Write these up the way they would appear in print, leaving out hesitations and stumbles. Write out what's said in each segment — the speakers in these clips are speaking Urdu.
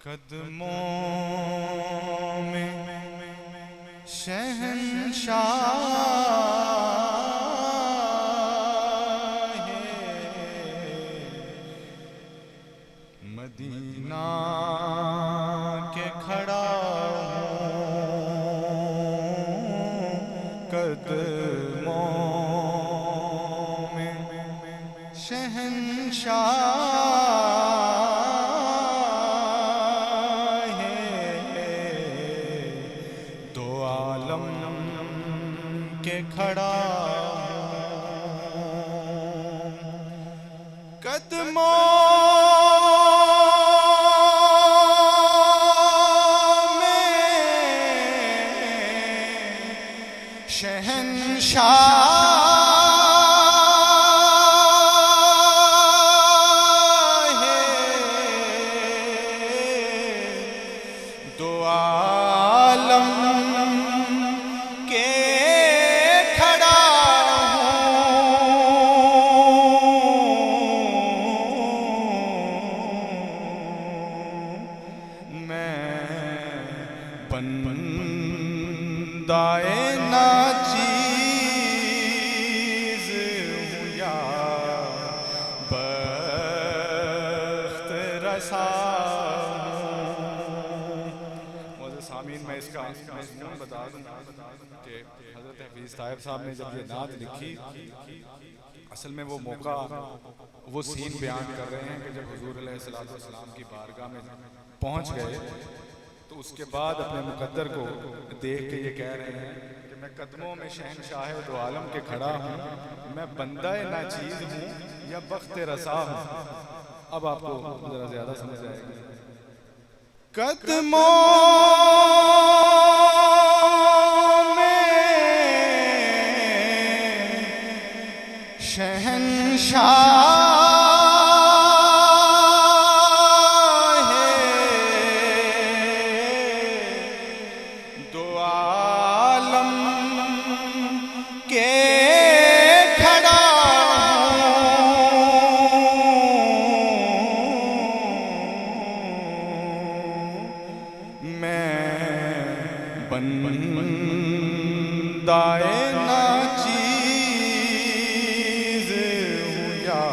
قدموں میں شہنشاہ مدینہ کے کھڑا ہوں، قدموں میں شہنشاہ کے کھڑا قدموں میں شہنشاہ ہے، دو عالم بندائے ناچیز ہوں یا بخت رسا ہوں۔ معزز سامعین، میں اس کا مضمون بتا دوں کہ حضرت حفیظ طاہر صاحب نے جب یہ نعت لکھی، اصل میں وہ موقع، وہ سین بیان کر رہے ہیں کہ جب حضور علیہ السلام کی بارگاہ میں پہنچ گئے تو اس کے بعد اپنے مقدر کو دیکھ کے یہ کہہ رہے ہیں کہ میں قدموں میں شہنشاہ دو عالم کے کھڑا ہوں، میں بندہ ناچیز ہوں یا بخت رسا ہوں۔ اب آپ کو ذرا زیادہ سمجھ آئے گی۔ قدموں میں شہنشاہ بندائے ناچیز ہوں یا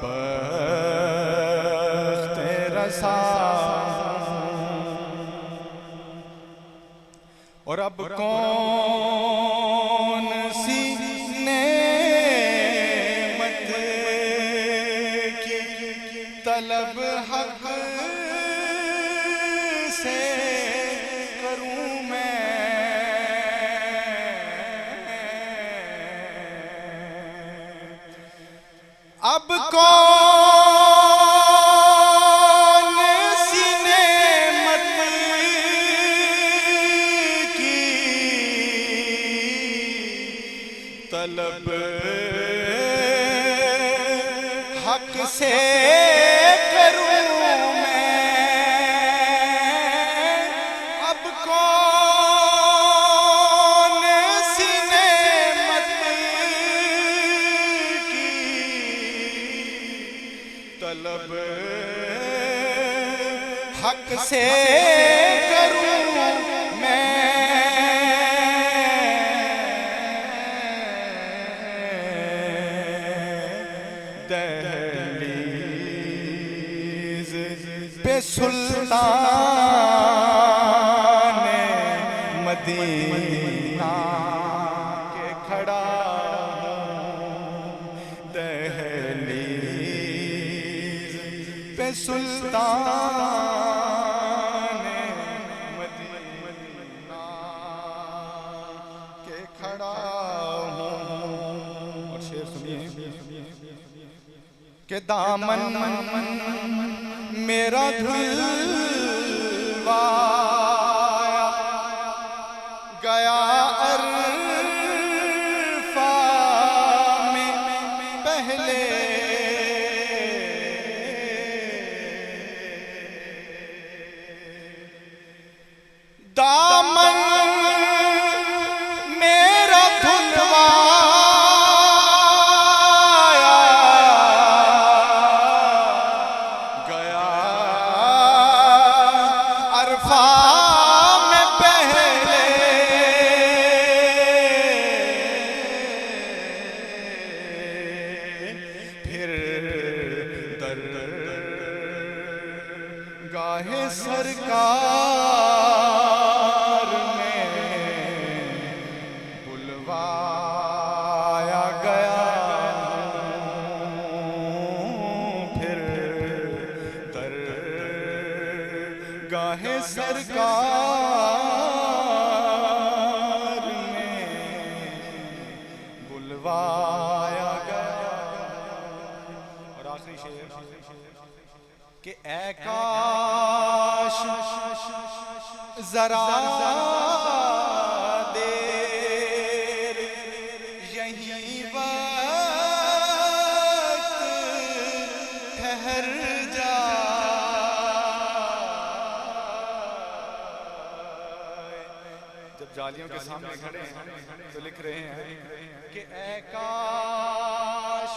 بخت رسا، اور اب کون سی نعمت کی طلب حق سے کروں میں، اب کون سی نعمت کی طلب حق سے کروں میں، اب کون سی نعمت کی طلب حق سے کروں میں، دہلیز پہ سلطان مدینہ کے کھڑا ہوں، دہلیز پہ سلطان مدینہ کے کھڑا ہوں۔ اور شعر سنیے کہ دامن میرا دھلوایا گیا عرفہ میں پہلے، دامن میرا دھلوایا گیا گاہے سرکار میں بلوایا گیا پھر در گاہے سرکار میں بلوایا گیا. اور آخری شعر کہ اے کاش ذرا دیر یہیں وقت ٹھہر جائے. جب جالیوں کے سامنے کھڑے ہیں تو لکھ رہے ہیں کہ اے کاش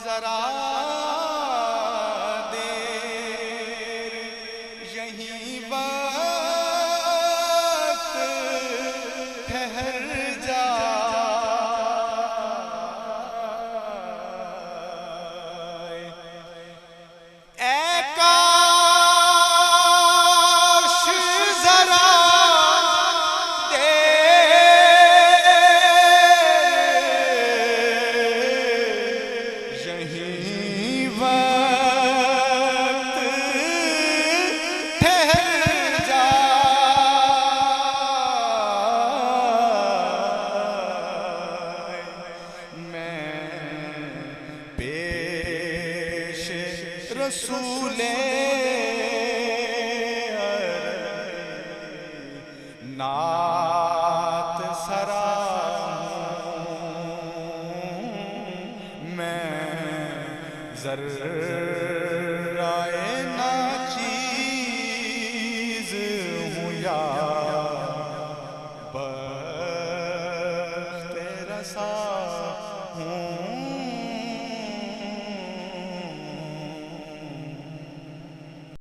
ذرا رسول نعت سرا میں زر